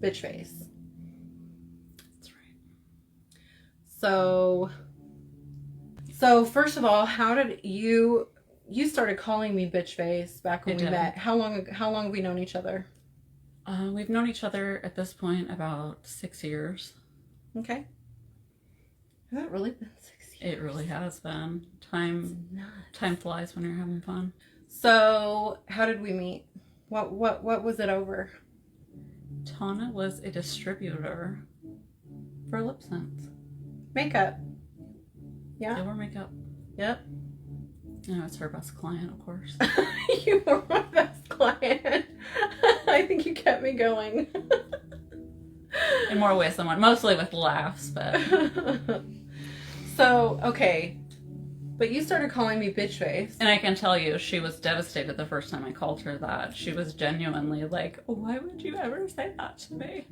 bitch face. That's right. So first of all, how did you started calling me bitch face back when we met? How long have we known each other? We've known each other at this point about 6 years. Okay. Has it really been 6 years? It really has been. Time flies when you're having fun. So how did we meet? What was it over? Tana was a distributor for lip scents. Makeup. Yeah. They were makeup. Yep. And I was her best client, of course. You were my best client. I think you kept me going. In more ways than one. Mostly with laughs, but... So, okay. But you started calling me bitch face. And I can tell you, she was devastated the first time I called her that. She was genuinely like, why would you ever say that to me?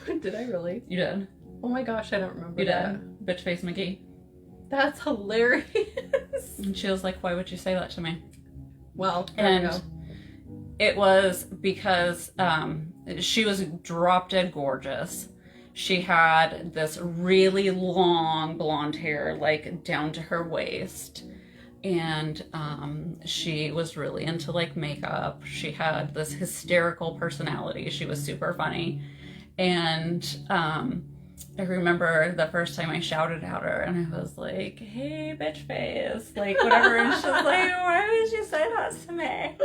Did I really? You did. Oh my gosh, I don't remember You that. did. Bitch face McGee. That's hilarious. And she was like, why would you say that to me? Well, there we go. It was because she was drop dead gorgeous. She had this really long blonde hair, like down to her waist. And she was really into like makeup. She had this hysterical personality. She was super funny. And I remember the first time I shouted at her and I was like, hey, bitch face, like whatever. And she's like, why would you say that to me?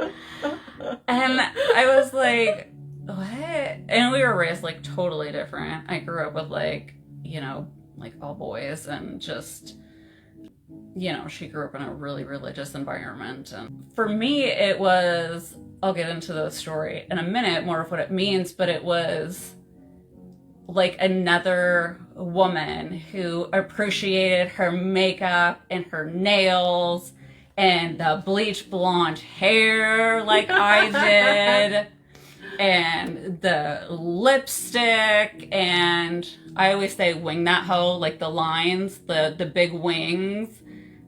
And I was like, what? And we were raised like totally different. I grew up with like, you know, like all boys and just, you know, she grew up in a really religious environment. And for me, it was, I'll get into the story in a minute, more of what it means, but it was like another woman who appreciated her makeup and her nails and the bleach blonde hair like I did and the lipstick, and I always say wing that hoe, like the lines, the big wings,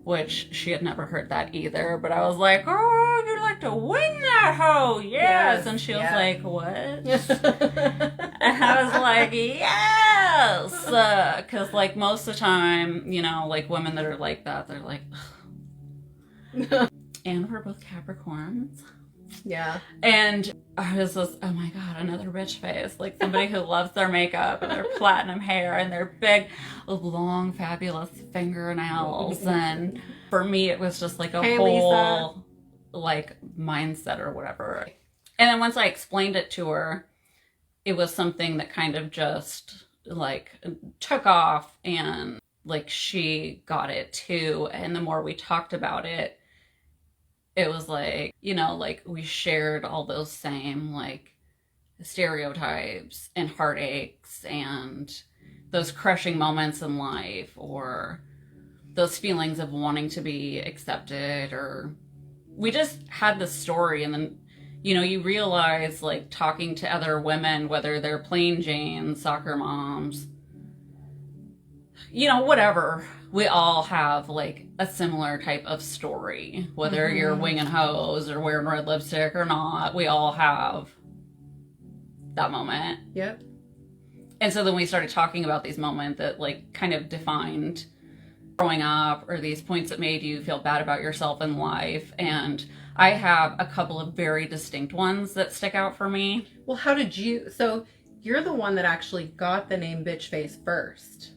which she had never heard that either, but I was like, oh, you like to wing that hoe, yes. And she was like, what? And I was like, yes, because like most of the time, you know, like women that are like that, they're like, and we're both Capricorns. Yeah. And I was just, oh my God, another bitch face. Like somebody who loves their makeup and their platinum hair and their big, long, fabulous fingernails. And for me, it was just like a whole, like, mindset or whatever. And then once I explained it to her, it was something that kind of just, like, took off. And, like, she got it too. And the more we talked about it, it was like, you know, like we shared all those same like stereotypes and heartaches and those crushing moments in life, or those feelings of wanting to be accepted, or we just had this story. And then, you know, you realize like talking to other women, whether they're plain Janes, soccer moms, you know, whatever, we all have like a similar type of story, whether you're winging hoes or wearing red lipstick or not. We all have that moment. Yep. And so then we started talking about these moments that like kind of defined growing up, or these points that made you feel bad about yourself in life. And I have a couple of very distinct ones that stick out for me. Well, how did you, so you're the one that actually got the name bitch face first.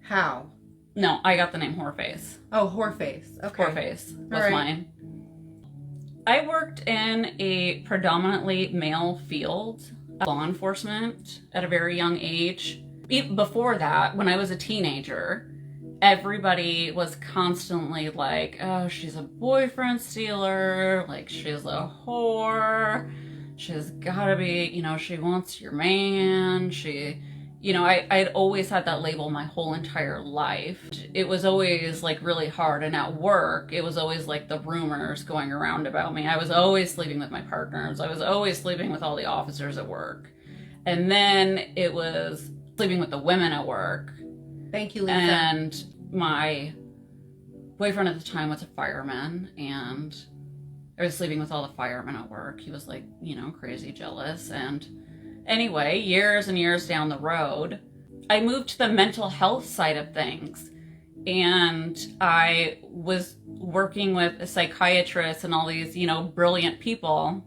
How? No, I got the name Whoreface. Oh, Whoreface. Okay. Whoreface was mine. I worked in a predominantly male field, law enforcement, at a very young age. Even before that, when I was a teenager, everybody was constantly like, oh, she's a boyfriend stealer, like she's a whore, she's gotta be, you know, she wants your man, she... You know, I'd always had that label my whole entire life. It was always like really hard. And at work, it was always like the rumors going around about me. I was always sleeping with my partners. I was always sleeping with all the officers at work. And then it was sleeping with the women at work. Thank you, Lisa. And my boyfriend at the time was a fireman, and I was sleeping with all the firemen at work. He was like, you know, crazy jealous. And Anyway, years and years down the road, I moved to the mental health side of things. And I was working with a psychiatrist and all these, you know, brilliant people.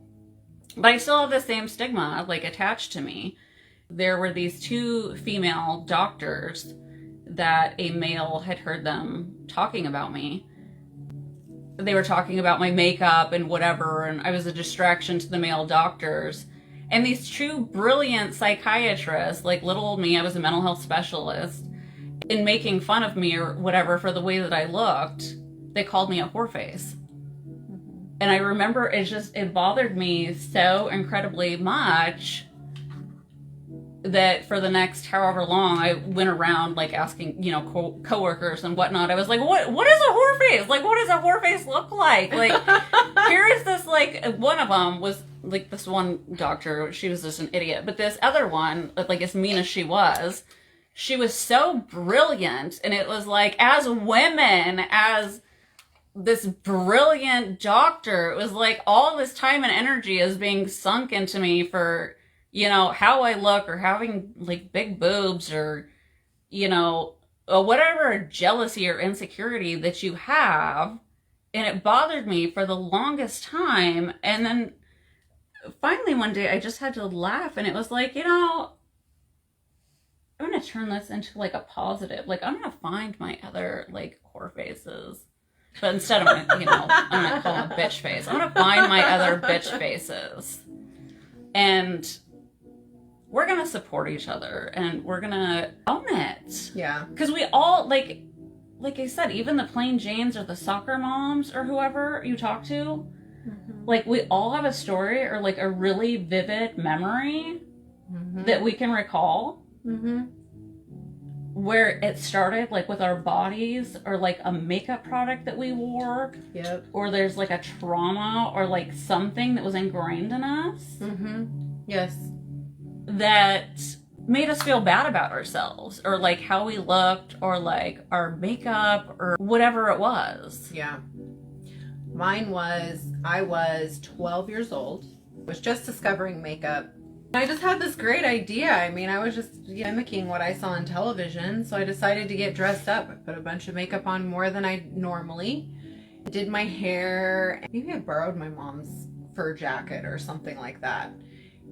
But I still have the same stigma, like, attached to me. There were these two female doctors that a male had heard them talking about me. They were talking about my makeup and whatever, and I was a distraction to the male doctors. And these two brilliant psychiatrists, like little old me, I was a mental health specialist, in making fun of me or whatever for the way that I looked, they called me a whoreface. And I remember it bothered me so incredibly much that for the next however long, I went around like asking, you know, coworkers and whatnot. I was like, what is a whoreface? Like, what does a whoreface look like? Like, here is this, like, one of them was like this one doctor. She was just an idiot. But this other one, like, as mean as she was so brilliant. And it was like, as women, as this brilliant doctor, it was like all this time and energy is being sunk into me for, you know, how I look or having like big boobs or, you know, whatever jealousy or insecurity that you have. And it bothered me for the longest time. And then finally one day I just had to laugh, and it was like, you know, I'm going to turn this into like a positive. Like, I'm going to find my other like whore faces. But instead of, you know, I'm going to call them a bitch face. I'm going to find my other bitch faces. And we're going to support each other, and we're going to own it. Yeah. Because we all, like I said, even the plain Janes or the soccer moms or whoever you talk to, like, we all have a story or like a really vivid memory that we can recall. Where it started, like with our bodies, or like a makeup product that we wore. Yep. Or there's like a trauma or like something that was ingrained in us. Yes. That made us feel bad about ourselves, or like how we looked, or like our makeup, or whatever it was. Yeah. Mine was, I was 12 years old, was just discovering makeup. I just had this great idea. I mean, I was just mimicking what I saw on television. So I decided to get dressed up. I put a bunch of makeup on, more than I normally. Did my hair. Maybe I borrowed my mom's fur jacket or something like that.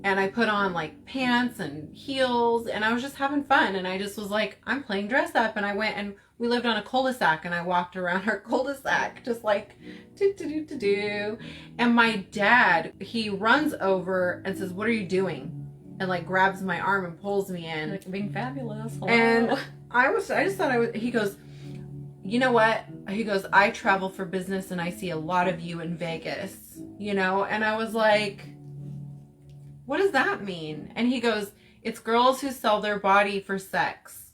And I put on like pants and heels, and I was just having fun. And I just was like, I'm playing dress up. And I went, and we lived on a cul-de-sac, and I walked around our cul-de-sac just like do. And my dad, he runs over and says, "What are you doing?" And like grabs my arm and pulls me in. Like, being fabulous. Hello. And I just thought he goes, "You know what?" He goes, "I travel for business, and I see a lot of you in Vegas, you know?" And I was like, "What does that mean?" And he goes, "It's girls who sell their body for sex."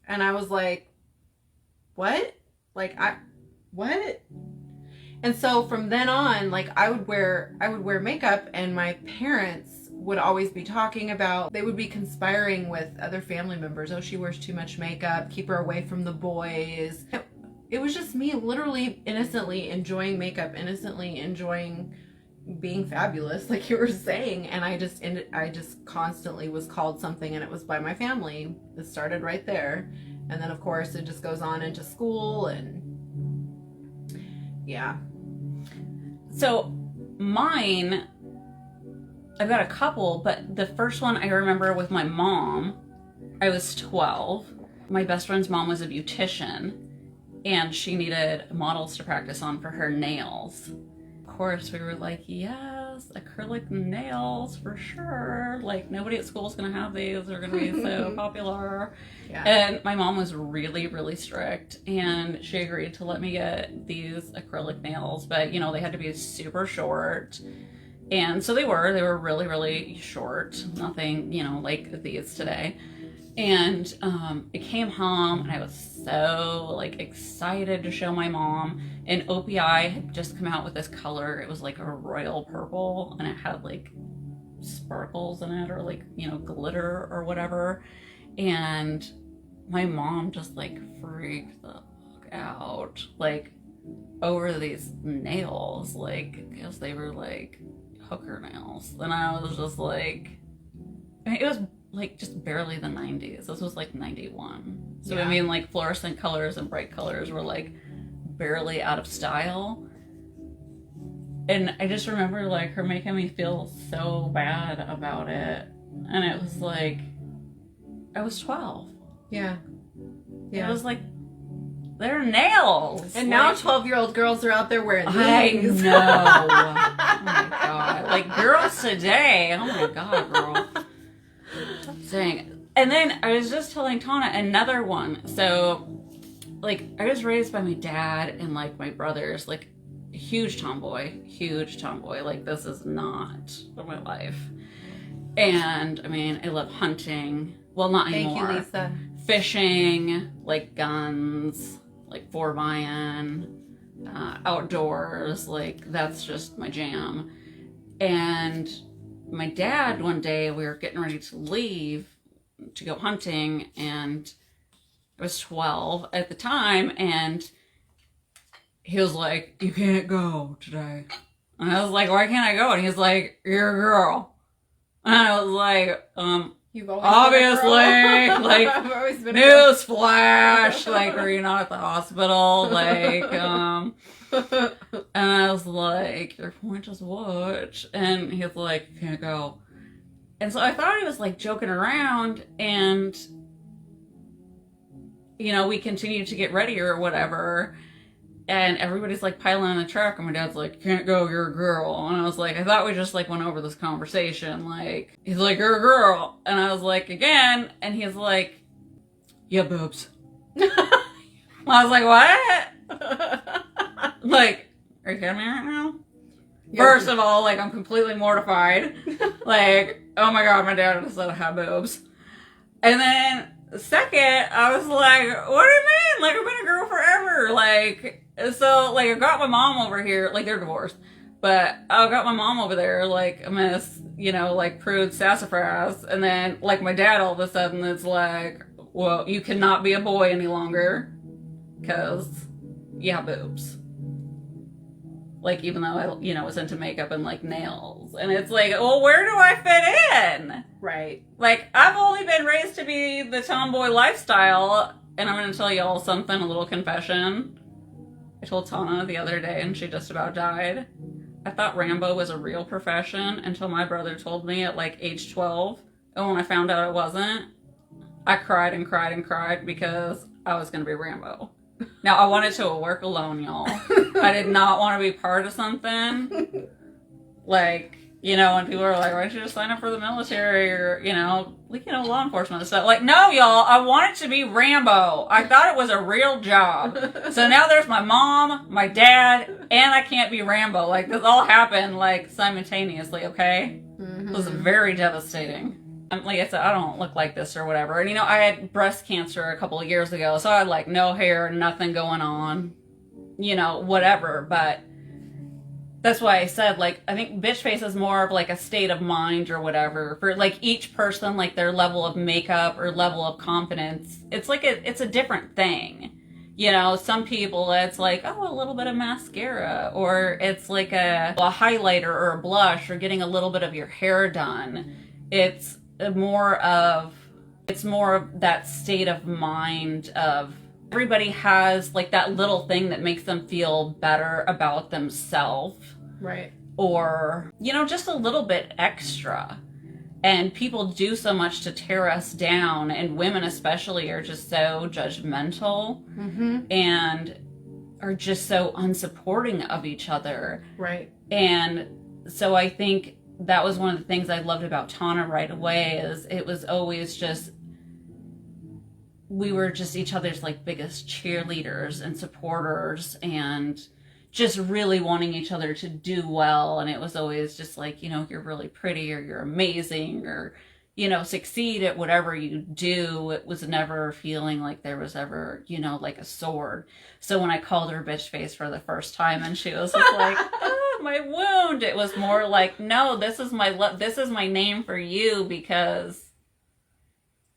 And I was like, "What?" Like, what? And so from then on, like, I would wear makeup, and my parents would always be talking about, they would be conspiring with other family members. "Oh, she wears too much makeup. Keep her away from the boys." It was just me literally innocently enjoying makeup, innocently enjoying being fabulous, like you were saying. And I just constantly was called something, and it was by my family. It started right there. And then of course it just goes on into school, and yeah. So mine, I've got a couple, but the first one I remember with my mom, I was 12. My best friend's mom was a beautician, and she needed models to practice on for her nails. Of course, we were like, yes, acrylic nails for sure. Like, nobody at school is going to have these. They're going to be so popular. Yeah. And my mom was really, really strict, and she agreed to let me get these acrylic nails, but, you know, they had to be super short. And so they were really, really short. Nothing, you know, like these today. And I came home, and I was so like excited to show my mom. And OPI had just come out with this color. It was like a royal purple, and it had like sparkles in it, or like, you know, glitter or whatever. And my mom just like freaked the fuck out, like, over these nails, like, because they were like hooker nails. And I was just like, I mean, it was like just barely the 90s. This was like 91. So Yeah. I mean, like fluorescent colors and bright colors were like barely out of style. And I just remember like her making me feel so bad about it. And it was like, I was 12. Yeah. Yeah. It was like, they're nails. And like, now 12-year-old girls are out there wearing I these. know. Oh my God. Like girls today. Oh my God, girl. Dang. And then I was just telling Tana another one. So, like, I was raised by my dad and like my brothers, like, huge tomboy. Like, this is not my life. And I mean, I love hunting. Well, not anymore. Thank you, Lisa. Fishing, like guns, like 4x, outdoors. Like, that's just my jam. And my dad, one day, we were getting ready to leave to go hunting, and I was 12 at the time, and he was like, "You can't go today." And I was like, "Why can't I go?" And he's like, "You're a girl." And I was like, You've always obviously, like, I've always been a girl. newsflash, like, are you not at the hospital? Like, and I was like, "Your point is what?" And he's like, "You can't go." And so I thought he was like joking around, and you know, we continued to get ready or whatever, and everybody's like piling on the truck, and my dad's like, "You can't go, you're a girl." And I was like, I thought we just like went over this conversation. Like, he's like, "You're a girl." And I was like, again, and he's like, "Yeah, boobs." I was like, "What?" Like, are you kidding me right now? Yeah. First of all, like, I'm completely mortified. Like, oh my God, my dad just said I have boobs. And then, second, I was like, what do you mean? Like, I've been a girl forever. Like, so, like, I got my mom over here. Like, they're divorced. But I got my mom over there, like, Miss, you know, like, prude sassafras. And then, like, my dad all of a sudden is like, "Well, you cannot be a boy any longer because you have boobs." Like, even though I, you know, was into makeup and, like, nails. And it's like, well, where do I fit in? Right. Like, I've only been raised to be the tomboy lifestyle. And I'm going to tell y'all something, a little confession. I told Tana the other day, and she just about died. I thought Rambo was a real profession until my brother told me at, like, age 12. And when I found out it wasn't, I cried and cried and cried because I was going to be Rambo. Now, I wanted to work alone, y'all. I did not want to be part of something. Like, you know, when people are like, "Why don't you just sign up for the military?" Or, you know, like, you know, law enforcement and stuff. Like, no, y'all, I wanted to be Rambo. I thought it was a real job. So now there's my mom, my dad, and I can't be Rambo. Like, this all happened, like, simultaneously, okay? Mm-hmm. It was very devastating. Like I said, I don't look like this or whatever. And, you know, I had breast cancer a couple of years ago, so I had, like, no hair, nothing going on, you know, whatever. But that's why I said, like, I think bitch face is more of, like, a state of mind or whatever. For, like, each person, like, their level of makeup or level of confidence, it's like it's a different thing. You know, some people, it's like, oh, a little bit of mascara, or it's like a highlighter or a blush, or getting a little bit of your hair done. It's more of that state of mind of everybody has like that little thing that makes them feel better about themselves. Right. Or, you know, just a little bit extra. And people do so much to tear us down, and women especially are just so judgmental. Mm-hmm. And are just so unsupporting of each other. Right. And so I think that was one of the things I loved about Tana right away, is it was always just, we were just each other's like biggest cheerleaders and supporters, and just really wanting each other to do well. And it was always just like, you know, you're really pretty, or you're amazing, or, you know, succeed at whatever you do. It was never feeling like there was ever, you know, like a sword. So when I called her bitch face for the first time, and she was just like, "Oh, my wound," it was more like, no, this is my name for you, because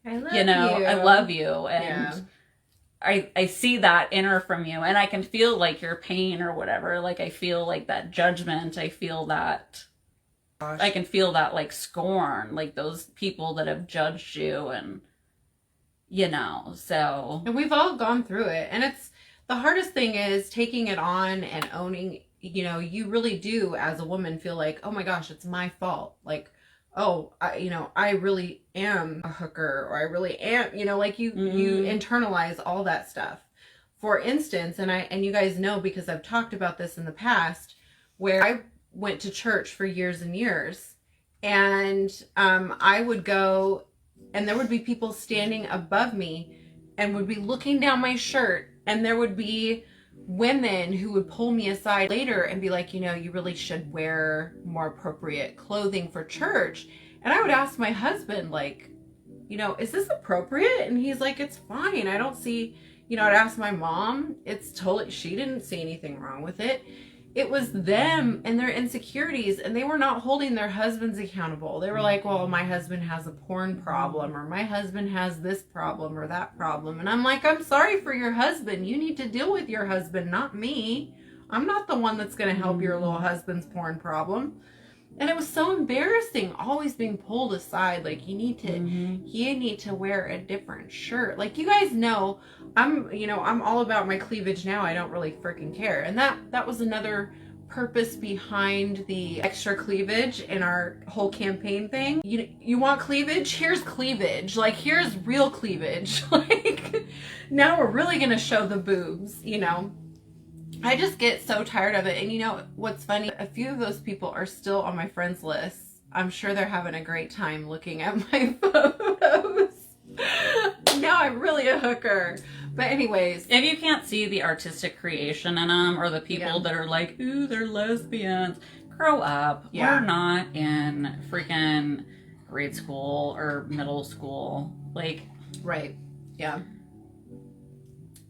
I love you know, you. I love you, and Yeah. I see that in her from you, and I can feel like your pain or whatever. Like, I feel like that judgment. I feel that, I can feel that like scorn, like those people that have judged you, and so. And we've all gone through it, and it's the hardest thing is taking it on and owning. You really do as a woman feel like, oh my gosh, it's my fault. Like, oh, I really am a hooker, or I really am, like you internalize all that stuff. For instance, and you guys know because I've talked about this in the past, where I went to church for years and years, and I would go, and there would be people standing above me and would be looking down my shirt, and there would be women who would pull me aside later and be like, you really should wear more appropriate clothing for church. And I would ask my husband, like, is this appropriate? And he's like, it's fine. I don't see, I'd ask my mom, she didn't see anything wrong with it. It was them and their insecurities, and they were not holding their husbands accountable. They were like, well, my husband has a porn problem, or my husband has this problem or that problem. And I'm like, I'm sorry for your husband. You need to deal with your husband, not me. I'm not the one that's going to help your little husband's porn problem. And it was so embarrassing, always being pulled aside. Like, you need to wear a different shirt. Like, you guys know, I'm all about my cleavage now. I don't really freaking care. And that was another purpose behind the extra cleavage in our whole campaign thing. You want cleavage? Here's cleavage. Like, here's real cleavage. Like, now we're really going to show the boobs, I just get so tired of it. And what's funny? A few of those people are still on my friends list. I'm sure they're having a great time looking at my photos. Now I'm really a hooker. But anyways. If you can't see the artistic creation in them, or the people that are like, ooh, they're lesbians, grow up. Yeah. We're not in freaking grade school or middle school. Like. Right. Yeah.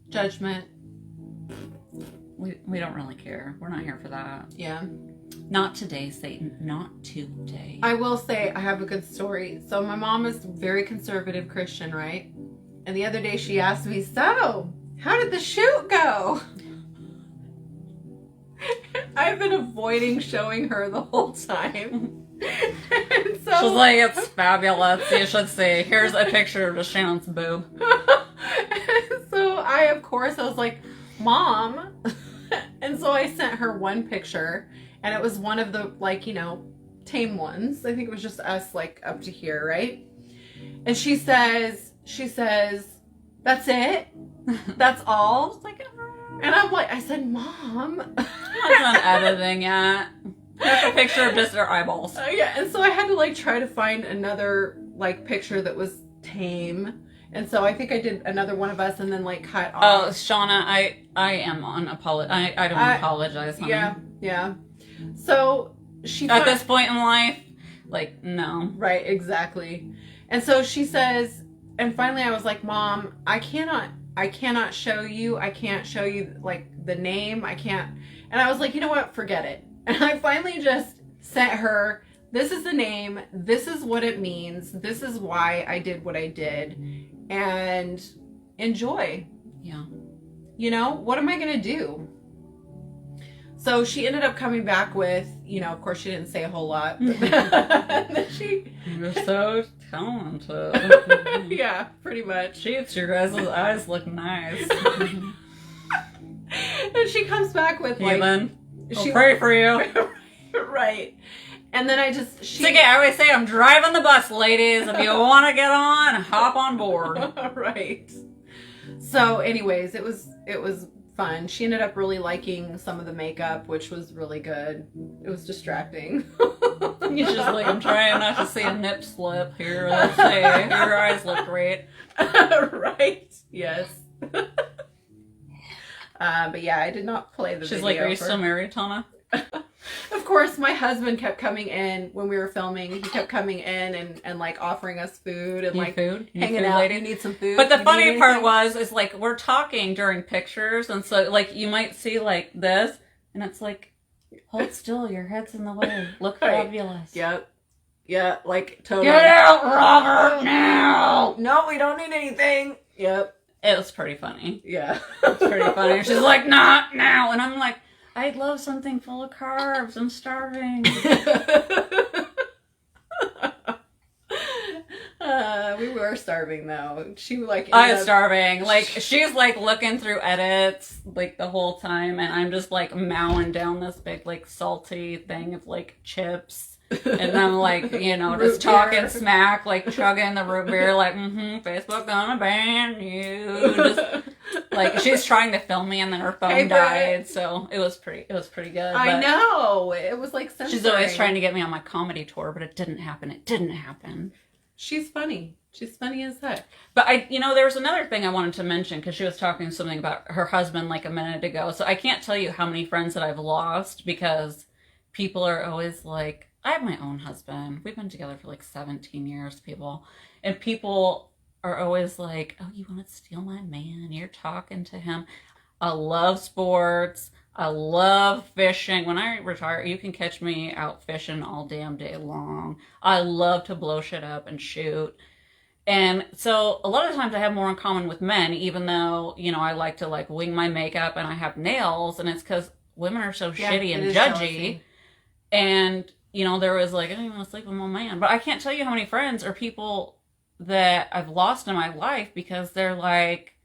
Judgment. We don't really care. We're not here for that. Yeah. Not today, Satan. Not today. I will say I have a good story. So my mom is very conservative Christian, right? And the other day she asked me, so how did the shoot go? I've been avoiding showing her the whole time. And so, she's like, it's fabulous. You should see. Here's a picture of Shannon's boob. So I was like, Mom. And so I sent her one picture, and it was one of the, tame ones. I think it was just us, up to here, right? And she says, that's it? That's all? And I'm like, I said, Mom. I'm not done editing yet. Here's a picture of just her eyeballs. Yeah, and so I had to, try to find another, picture that was tame. And so I think I did another one of us and then cut off. Oh, Shauna, I am on I don't apologize, honey. Yeah. So at this point in life, no. Right, exactly. And so she says, and finally I was like, Mom, I cannot show you. I can't show you the name. I can't. And I was like, you know what? Forget it. And I finally just sent her, this is the name. This is what it means. This is why I did what I did. And enjoy. Yeah. What am I going to do? So she ended up coming back with, of course she didn't say a whole lot. But then You're so talented. Yeah, pretty much. Jeez, your guys' eyes look nice. And she comes back with I'll pray for you. Right. And then I always say I'm driving the bus, ladies. If you want to get on, hop on board. Right. So anyways, it was fun. She ended up really liking some of the makeup, which was really good. It was distracting. You're just I'm trying not to see a nip slip here. Let's see. Your eyes look great. Right. Yes. But yeah, I did not play the video. She's like, are you still married, Tana? Of course, my husband kept coming in when we were filming. He kept coming in and offering us food and food? hanging out. Lady? You need some food. But the funny part is we're talking during pictures, and so you might see this, and it's hold still, your head's in the way. Look fabulous. Yep. Yeah, totally. Get out, Robert, now! No, we don't need anything. Yep. It was pretty funny. Yeah. It's pretty funny. She's like, not now. And I'm like, I'd love something full of carbs. I'm starving. We were starving though. She like I was starving. Like, she's like looking through edits like the whole time, and I'm just like mowing down this big like salty thing of like chips. And I'm like, you know, just talking smack, like chugging the root beer, like, Facebook gonna ban you. Just like, she's trying to film me, and then her phone died, so it was pretty good. I know, it was like censoring. She's always trying to get me on my comedy tour, but it didn't happen. She's funny as heck. But there was another thing I wanted to mention, because she was talking something about her husband like a minute ago. So I can't tell you how many friends that I've lost, because people are always like, I have my own husband. We've been together for like 17 years, people. And people are always like, oh, you want to steal my man? You're talking to him. I love sports. I love fishing. When I retire, you can catch me out fishing all damn day long. I love to blow shit up and shoot. And so a lot of times I have more in common with men, even though, I like to like wing my makeup and I have nails, and it's because women are so shitty and judgy. Jealousy. And, there was like, I don't even want to sleep with my man. But I can't tell you how many friends or people that I've lost in my life because they're like,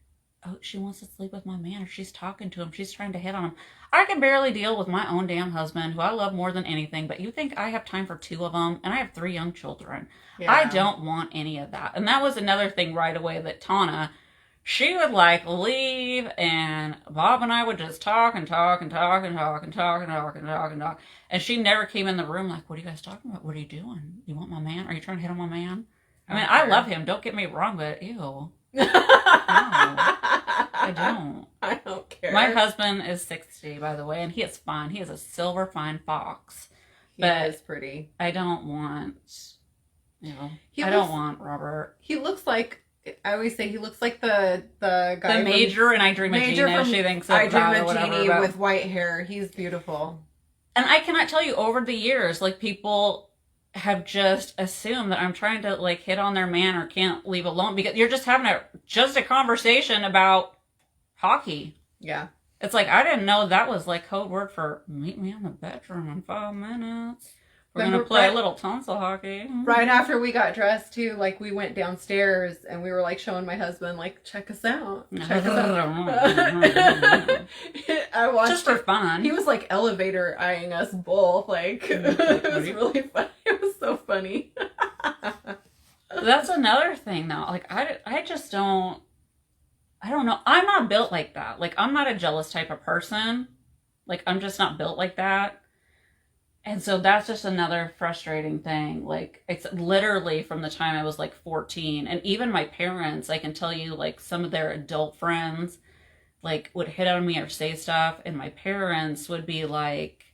oh, she wants to sleep with my man, or she's talking to him, she's trying to hit on him. I can barely deal with my own damn husband, who I love more than anything, but you think I have time for 2 of them? And I have 3 young children. Yeah. I don't want any of that. And that was another thing right away that Tana, she would like leave, and Bob and I would just talk and talk and talk and talk and talk and talk and talk and talk. And she never came in the room like, what are you guys talking about? What are you doing? You want my man? Are you trying to hit on my man? I mean, I love him. Don't get me wrong, but ew. No, I don't. I don't care. My husband is 60, by the way, and he is fine. He is a silver fine fox. He is pretty. I don't want, I don't want Robert. He looks like, I always say he looks like the guy. The Major in I Dream of Jeannie. She thinks I Dream of Jeannie with white hair. He's beautiful. And I cannot tell you, over the years, like, people have just assumed that I'm trying to like hit on their man or can't leave alone, because you're just having a conversation about hockey. Yeah. It's like, I didn't know that was like code word for meet me in the bedroom in 5 minutes. We're going to play a little tonsil hockey. Right after we got dressed too, like we went downstairs and we were like showing my husband, like, check us out. Check us out. I watched just for fun. He was like elevator eyeing us both. Like, it was really funny. It was so funny. That's another thing though. Like, I just don't, I don't know. I'm not built like that. Like, I'm not a jealous type of person. Like, I'm just not built like that. And so that's just another frustrating thing. Like, it's literally from the time I was like 14. And even my parents, I can tell you, like, some of their adult friends, like, would hit on me or say stuff. And my parents would be like,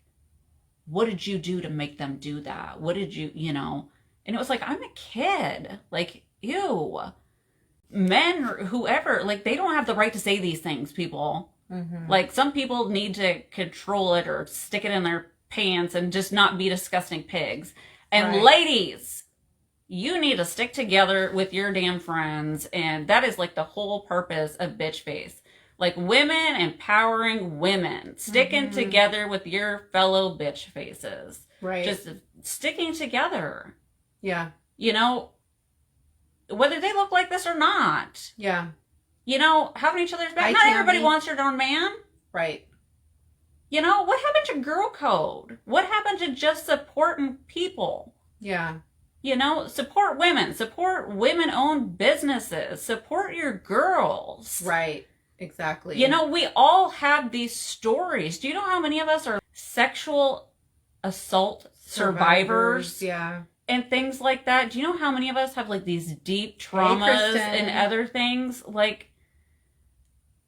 what did you do to make them do that? What did you, And it was like, I'm a kid. Like, ew. Men, or whoever, like, they don't have the right to say these things, people. Mm-hmm. Like, some people need to control it or stick it in their pants and just not be disgusting pigs. And ladies, you need to stick together with your damn friends. And that is like the whole purpose of Bitch Face. Like, women empowering women, sticking together with your fellow bitch faces. Right. Just sticking together. Yeah. Whether they look like this or not. Yeah. Having each other's back. Not everybody wants your darn man. Right. What happened to girl code? What happened to just supporting people? Yeah. Support women-owned businesses, support your girls. Right. Exactly. We all have these stories. Do you know how many of us are sexual assault survivors? Yeah. And things like that. Do you know how many of us have like these deep traumas and other things? Like,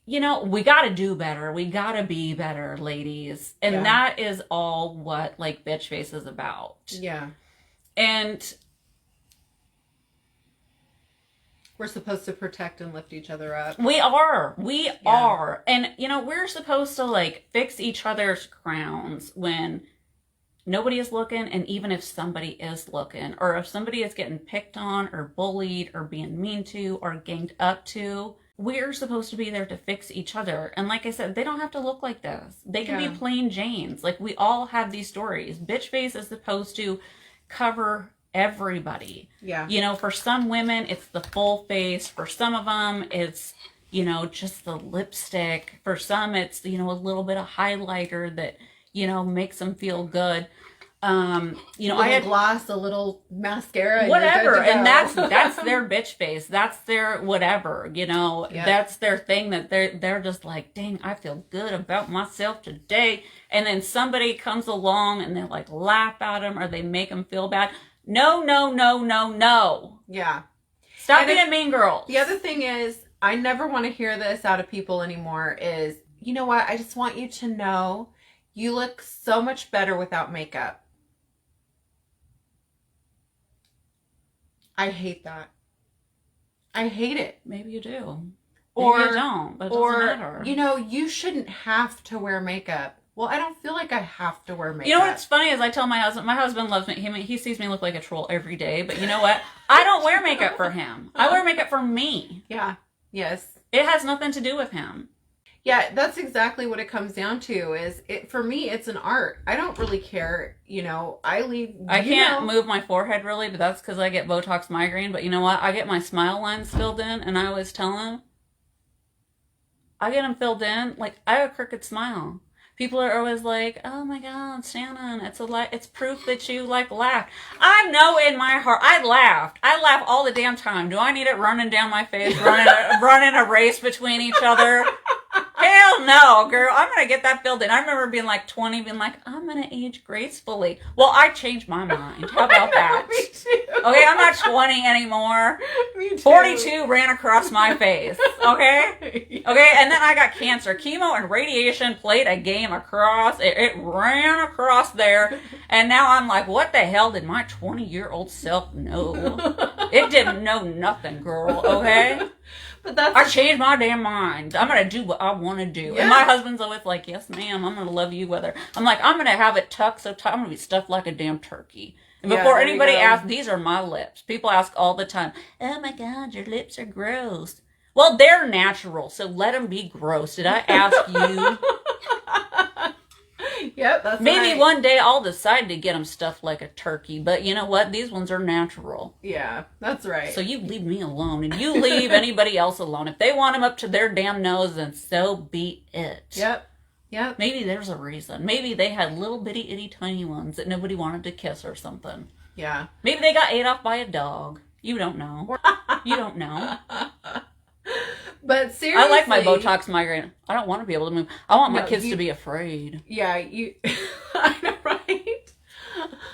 we got to do better. We got to be better, ladies. And that is all what, like, Bitch Face is about. Yeah. And we're supposed to protect and lift each other up. We are. We are. And, we're supposed to, like, fix each other's crowns when nobody is looking. And even if somebody is looking, or if somebody is getting picked on or bullied or being mean to or ganged up to, We're supposed to be there to fix each other. And like I said, they don't have to look like this. They can be plain Janes. Like, we all have these stories. Bitch face is supposed to cover everybody. Yeah. You know, for some women, it's the full face. For some of them, it's, you know, just the lipstick. For some, it's, you know, a little bit of highlighter that, you know, makes them feel good. You know, I had gloss, a little mascara, whatever, and that's their bitch face. That's their whatever, you know. Yep. That's their thing, that they're just like, dang, I feel good about myself today. And then somebody comes along and they like laugh at them, or they make them feel bad. No, no, no, no, no. Yeah. Stop being mean girls. The other thing is, I never want to hear this out of people anymore is, you know what? I just want you to know you look so much better without makeup. I hate that. I hate it. Maybe you do. Or maybe you don't, but it doesn't matter. You know, you shouldn't have to wear makeup. Well, I don't feel like I have to wear makeup. You know what's funny is I tell my husband loves me. He sees me look like a troll every day, but you know what? I don't wear makeup for him. I wear makeup for me. Yeah. Yes. It has nothing to do with him. Yeah, that's exactly what it comes down to. Is it for me? It's an art. I don't really care. You know, I can't move my forehead really, but that's because I get Botox migraine. But you know what? I get my smile lines filled in, and I always tell him, I get them filled in. Like, I have a crooked smile. People are always like, "Oh my God, Shannon, it's proof that you like laughed." I know in my heart, I laughed. I laugh all the damn time. Do I need it running down my face, running a race between each other? Hell no, girl. I'm going to get that filled in. I remember being like 20, being like, I'm going to age gracefully. Well, I changed my mind. How about that? Me too. Okay, I'm not 20 anymore. Me too. 42 ran across my face. Okay? Okay, and then I got cancer. Chemo and radiation played a game across. It ran across there. And now I'm like, what the hell did my 20-year-old self know? It didn't know nothing, girl. Okay? But I changed my damn mind. I'm going to do what I want to do. Yeah. And my husband's always like, yes, ma'am, I'm going to love you whether. I'm like, I'm going to have it tucked so tight. I'm going to be stuffed like a damn turkey. And before anybody asks, these are my lips. People ask all the time, oh my God, your lips are gross. Well, they're natural, so let them be gross. Did I ask you? Yep, that's Maybe right. One day I'll decide to get them stuffed like a turkey, but you know what? These ones are natural. Yeah, that's right. So you leave me alone, and you leave anybody else alone. If they want them up to their damn nose, then so be it. Yep. Yep. Maybe there's a reason. Maybe they had little bitty itty tiny ones that nobody wanted to kiss or something. Yeah. Maybe they got ate off by a dog. You don't know. You don't know. But seriously, I like my Botox migraine. I don't want to be able to move. I want my kids to be afraid. Yeah, you. I know, right?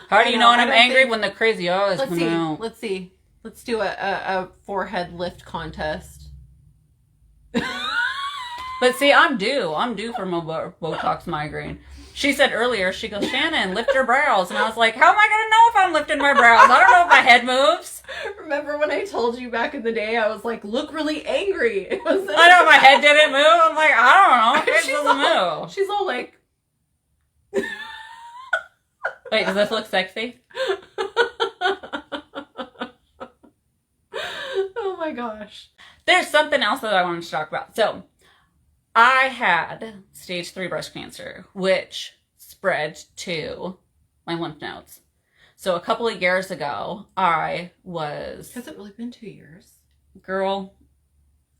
How do you know when I'm angry? When the crazy eyes come out. Let's see. Let's do a forehead lift contest. But see, I'm due. I'm due for my Botox migraine. She said earlier, she goes, Shannon, lift your brows. And I was like, how am I going to know if I'm lifting my brows? I don't know if my head moves. Remember when I told you back in the day, I was like, look really angry. It was I know my head didn't move. I'm like, I don't know. It doesn't move. She's all like... Wait, does this look sexy? Oh my gosh. There's something else that I wanted to talk about. So, I had stage 3 breast cancer, which spread to my lymph nodes. So a couple of years ago, I was... Has it really been 2 years? Girl,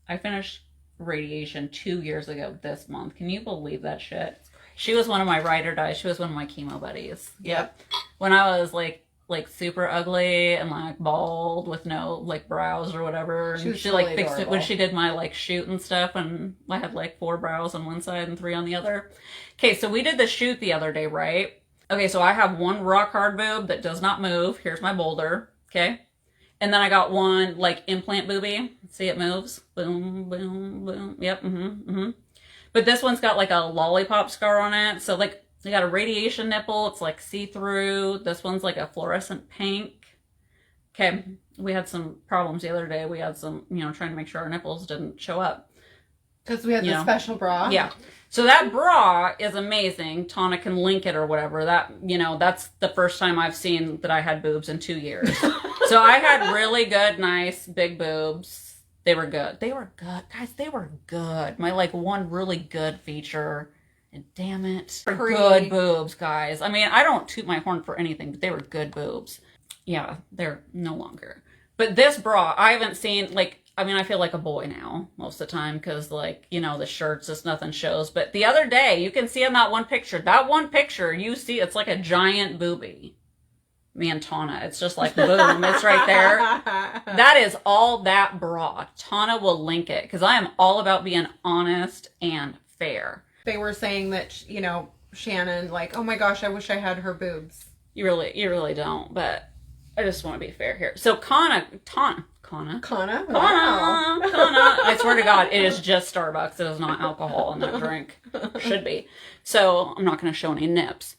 I finished radiation 2 years ago this month. Can you believe that shit? She was one of my ride or die. She was one of my chemo buddies. Yep. When I was like super ugly and like bald with no like brows or whatever. And she like fixed it when she did my like shoot and stuff, and I had like 4 brows on one side and 3 on the other. Okay, so we did the shoot the other day, right? Okay, so I have one rock hard boob that does not move. Here's my boulder, okay? And then I got one like implant boobie. See, it moves. Boom, boom, boom. Yep, But this one's got like a lollipop scar on it. So like, they got a radiation nipple. It's like see-through. This one's like a fluorescent pink. Okay, we had some problems the other day. We had some, trying to make sure our nipples didn't show up. Because we had the special bra. Yeah. So that bra is amazing. Tana can link it or whatever. That, that's the first time I've seen that I had boobs in 2 years. So I had really good, nice, big boobs. They were good. They were good. Guys, they were good. My, like, one really good feature. And damn it. Good boobs, guys. I mean, I don't toot my horn for anything, but they were good boobs. Yeah, they're no longer. But this bra, I haven't seen, like, I mean, I feel like a boy now most of the time because, like, you know, the shirts, just nothing shows. But the other day, you can see in that one picture, you see it's like a giant boobie. Me and Tana, it's just like, boom, it's right there. That is all that bra. Tana will link it because I am all about being honest and fair. They were saying that, you know, Shannon, like, oh my gosh, I wish I had her boobs. You really don't, but I just want to be fair here. So Kana. Wow. I swear to God, it is just Starbucks. It is not alcohol in that drink. Should be. So I'm not going to show any nips.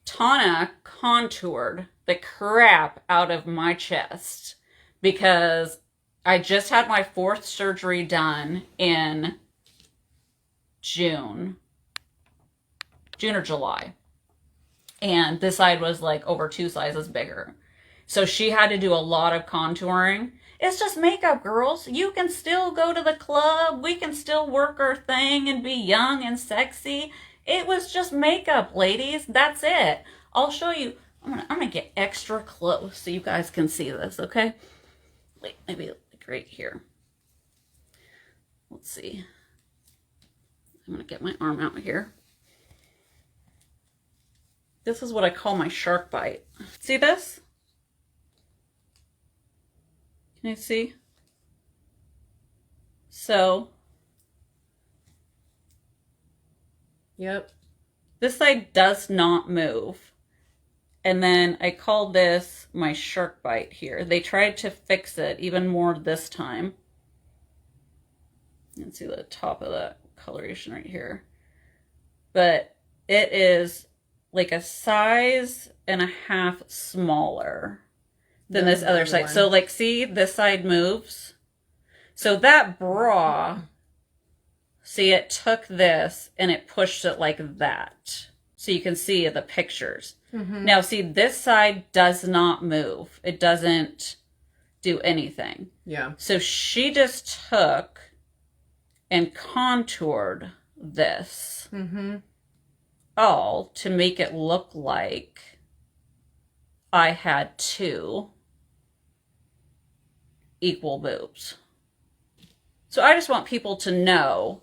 Tana contoured the crap out of my chest because I just had my 4th surgery done in June or July. And this side was like over 2 sizes bigger. So she had to do a lot of contouring. It's just makeup, girls. You can still go to the club. We can still work our thing and be young and sexy. It was just makeup, ladies. That's it. I'll show you. I'm gonna get extra close so you guys can see this, okay? Wait, maybe like right here. Let's see. I'm gonna get my arm out here. This is what I call my shark bite. See this? Can you see? So. Yep. This side does not move. And then I call this my shark bite here. They tried to fix it even more this time. You can see the top of that coloration right here. But it is like a size and a half smaller than this other side. So like, see, this side moves. So that bra, see, it took this and it pushed it like that. So you can see the pictures. Mm-hmm. Now, see, this side does not move. It doesn't do anything. Yeah. So she just took and contoured this all to make it look like I had 2 equal boobs. So I just want people to know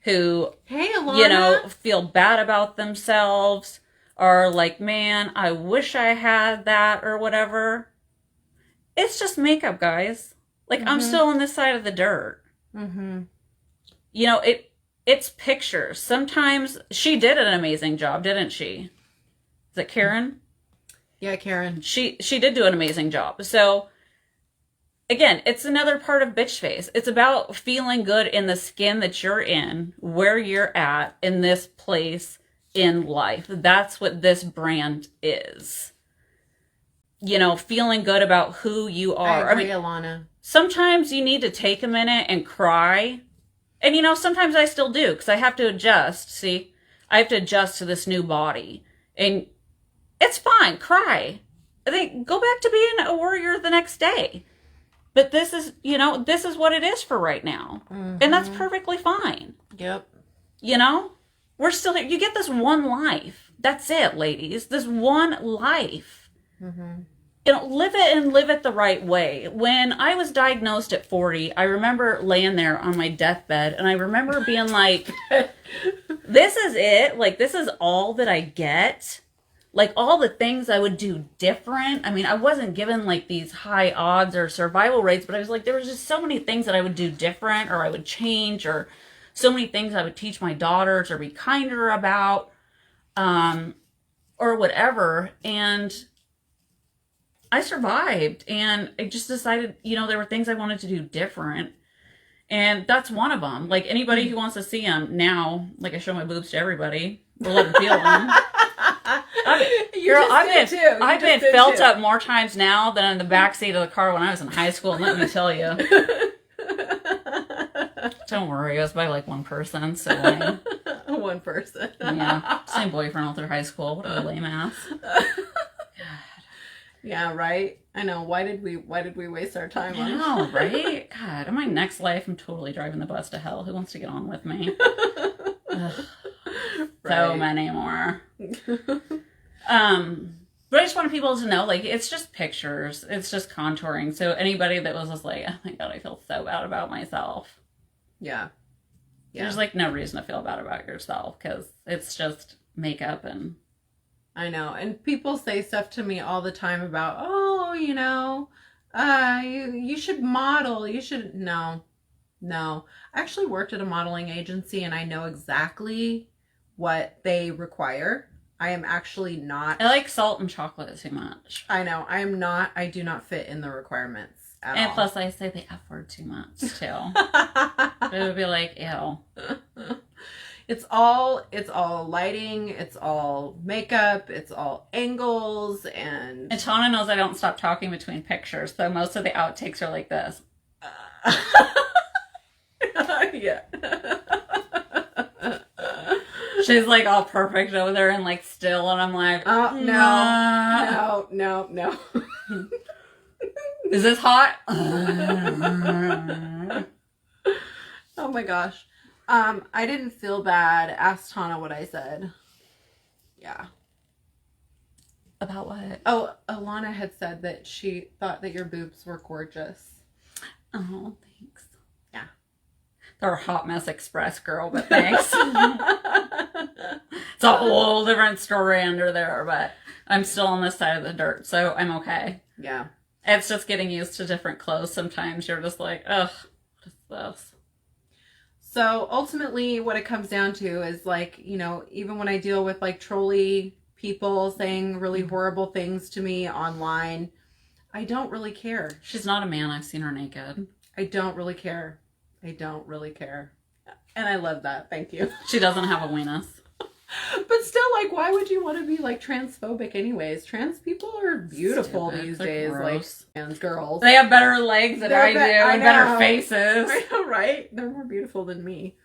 who, hey, Alana, you know, feel bad about themselves, or like, man, I wish I had that or whatever. It's just makeup, guys. Like, I'm still on this side of the dirt. You know, it's pictures. Sometimes she did an amazing job, didn't she? Is it Karen? Yeah, Karen. She did do an amazing job. So again, it's another part of bitch face. It's about feeling good in the skin that you're in, where you're at in this place in life. That's what this brand is. You know, feeling good about who you are. I agree, Alana. Sometimes you need to take a minute and cry. And, you know, sometimes I still do because I have to adjust. See, I have to adjust to this new body. And it's fine. Cry. I think go back to being a warrior the next day. But this is, you know, this is what it is for right now. And that's perfectly fine. Yep. You know, we're still here. You get this one life. That's it, ladies. This one life. You know, live it and live it the right way. When I was diagnosed at 40, I remember laying there on my deathbed and I remember being like, this is it. Like, this is all that I get. Like, all the things I would do different. I mean, I wasn't given like these high odds or survival rates, but I was like, there was just so many things that I would do different or I would change, or so many things I would teach my daughters or be kinder about, or whatever. And I survived, and I just decided, you know, there were things I wanted to do different. And that's one of them. Like, anybody who wants to see them now, like, I show my boobs to everybody. We'll let them feel them. I've been felt up more times now than in the backseat of the car when I was in high school, let me tell you. Don't worry, I was by like one person, so lame. One person. Yeah, same boyfriend all through high school. What a lame ass. Yeah, right? I know. Why did we waste our time I on know, right? God, in my next life, I'm totally driving the bus to hell. Who wants to get on with me? Ugh, so many more. But I just want people to know, like, it's just pictures. It's just contouring. So anybody that was just like, oh my God, I feel so bad about myself. Yeah. There's, like, no reason to feel bad about yourself because it's just makeup and... I know. And people say stuff to me all the time about, oh, you know, you should model. You should... No. I actually worked at a modeling agency and I know exactly what they require. I am actually not... I like salt and chocolate too much. I know. I do not fit in the requirements at all. And plus I say the F word too much too. It would be like, ew. It's all lighting, it's all makeup, it's all angles, and Tana knows I don't stop talking between pictures, so most of the outtakes are like this. Yeah. She's like all perfect over there and like still, and I'm like, oh no. Is this hot? Oh my gosh. I didn't feel bad. Ask Tana what I said. Yeah. About what? Oh, Alana had said that she thought that your boobs were gorgeous. Oh, thanks. Yeah. They're a hot mess express, girl, but thanks. It's a whole different story under there, but I'm still on this side of the dirt, so I'm okay. Yeah. It's just getting used to different clothes. Sometimes you're just like, ugh, what is this? So ultimately what it comes down to is like, you know, even when I deal with like trolley people saying really horrible things to me online, I don't really care. She's not a man. I've seen her naked. I don't really care. And I love that. Thank you. She doesn't have a weenus. But still, like, why would you want to be like transphobic anyways? Trans people are beautiful these days. Gross. Like trans girls. They have better legs than I do and better faces. I know, right? They're more beautiful than me.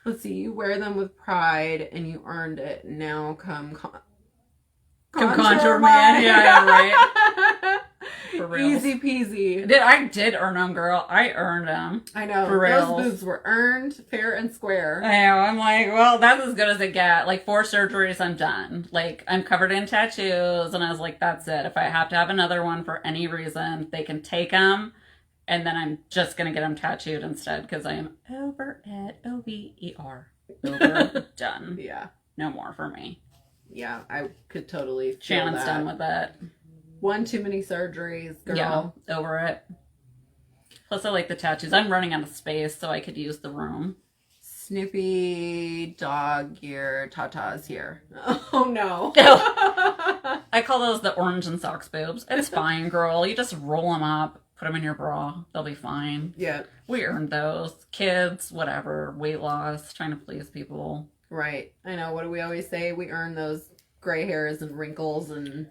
Let's see. You wear them with pride and you earned it. Now come contour man. Yeah, right. For real. Easy peasy. I did earn them, girl. I earned them. I know. For real. Those boobs were earned, fair and square. I know. I'm like, well, that's as good as it gets. Like 4 surgeries, I'm done. Like I'm covered in tattoos, and I was like, that's it. If I have to have another one for any reason, they can take them, and then I'm just gonna get them tattooed instead because I am over it. OVER. Over. Done. Yeah. No more for me. Yeah, I could totally feel Shannon's that. done with it. One too many surgeries, girl. Yeah, over it. Plus, I like the tattoos. I'm running out of space, so I could use the room. Snoopy dog gear tatas here. Oh no. I call those the orange and socks boobs. It's fine, girl. You just roll them up, put them in your bra. They'll be fine. Yeah. We earned those. Kids, whatever. Weight loss, trying to please people. Right. I know. What do we always say? We earn those gray hairs and wrinkles and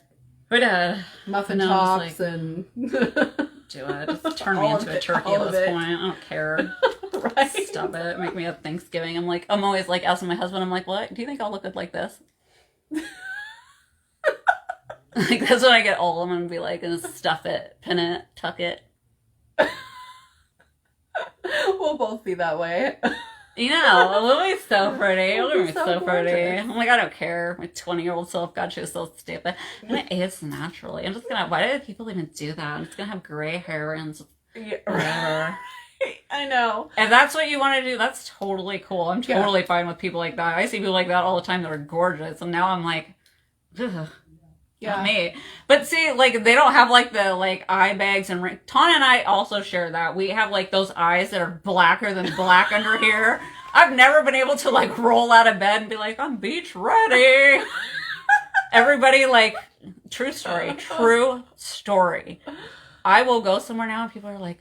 muffin tops and do it. Just turn me into a turkey at this point. I don't care. Right. Stop it. Make me have Thanksgiving. I'm always like asking my husband, I'm like, what? Do you think I'll look good like this? Like that's when I get old. I'm gonna be like, and stuff it, pin it, tuck it. We'll both be that way. You know, Lily's so pretty. Lily's so pretty. gorgeous. I'm like, I don't care. My 20-year-old self, God, she was so stupid. I'm gonna age naturally. I'm just gonna, why do people even do that? I'm just gonna have gray hair and just whatever. I know. If that's what you want to do, that's totally cool. I'm totally fine with people like that. I see people like that all the time that are gorgeous. And now I'm like, ugh. Not me. But see, like, they don't have, like, the, like, eye bags and ring. Tana and I also share that. We have, like, those eyes that are blacker than black under here. I've never been able to, like, roll out of bed and be like, I'm beach ready. Everybody, like, true story. I will go somewhere now and people are like,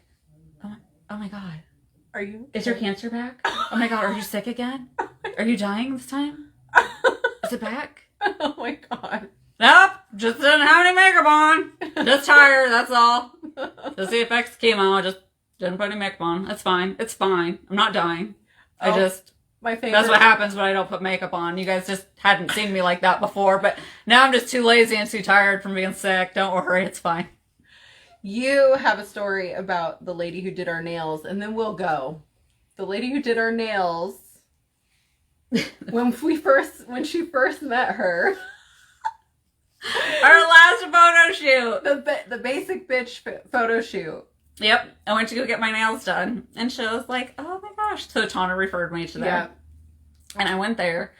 oh my God. Are you? Is your cancer back? Oh my God, are you sick again? Are you dying this time? Is it back? Oh my God. Nope, just didn't have any makeup on. Just tired, that's all. Just the effects chemo, just didn't put any makeup on. It's fine. I'm not dying. My favorite. That's what happens when I don't put makeup on. You guys just hadn't seen me like that before, but now I'm just too lazy and too tired from being sick. Don't worry, it's fine. You have a story about the lady who did our nails, and then we'll go. The lady who did our nails, when she first met her. Our last photo shoot. The basic bitch photo shoot. Yep. I went to go get my nails done. And she was like, oh my gosh. So Tana referred me to there. Yeah. And I went there.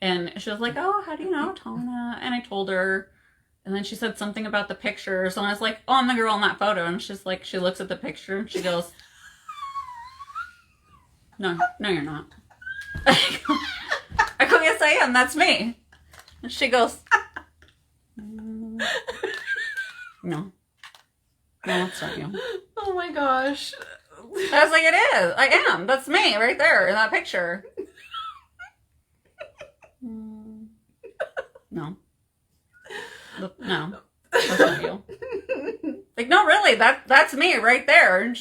And she was like, oh, how do you know Tana? And I told her. And then she said something about the pictures. And I was like, oh, I'm the girl in that photo. And she's like, she looks at the picture. And she goes, no, you're not. I go, yes, I am. That's me. And she goes, no, it's not you. Oh my gosh. I was like, it is. I am. That's me right there in that picture. No. No. That's not you. Like, no, really, that's me right there. And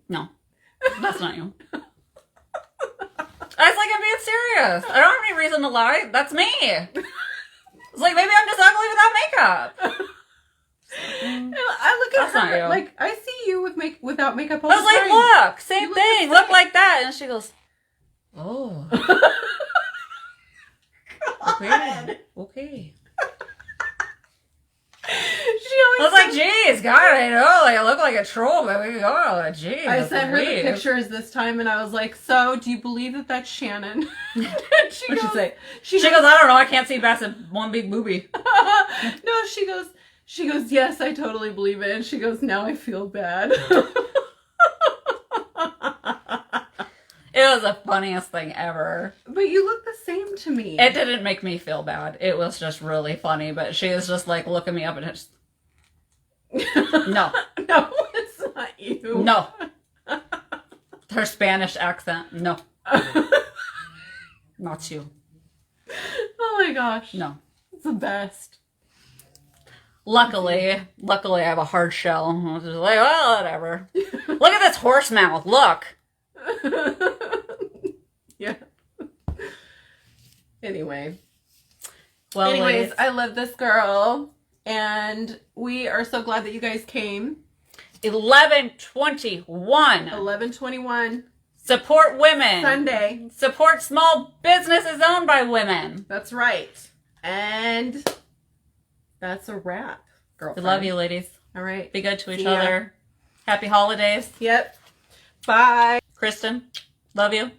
no. That's not you. I was like, I'm being serious. I don't have any reason to lie. That's me. It's like, maybe I'm just ugly without makeup. And I look at her, like, I see you without makeup all the time. I was like, look, same thing. Look like that. And she goes, oh. Okay. I was like, geez, God, I know, like, I look like a troll, but oh, geez. I sent her the pictures this time, and I was like, so, do you believe that that's Shannon? What'd she say? She goes, I don't know, I can't see past one big boobie. No, she goes, yes, I totally believe it. And she goes, now I feel bad. It was the funniest thing ever. But you look the same to me. It didn't make me feel bad. It was just really funny. But she was just like looking me up and just... No. No, it's not you. No. Her Spanish accent. No. Not you. Oh my gosh. No. It's the best. Luckily I have a hard shell. I was just like, well, whatever. Look at this horse mouth. Look. Yeah. Anyways, ladies, I love this girl, and we are so glad that you guys came. 11/21. Support women. Sunday. Support small businesses owned by women. That's right. And that's a wrap, girlfriend. We love you, ladies. All right. Be good to each other. Happy holidays. Yep. Bye. Kristen, love you.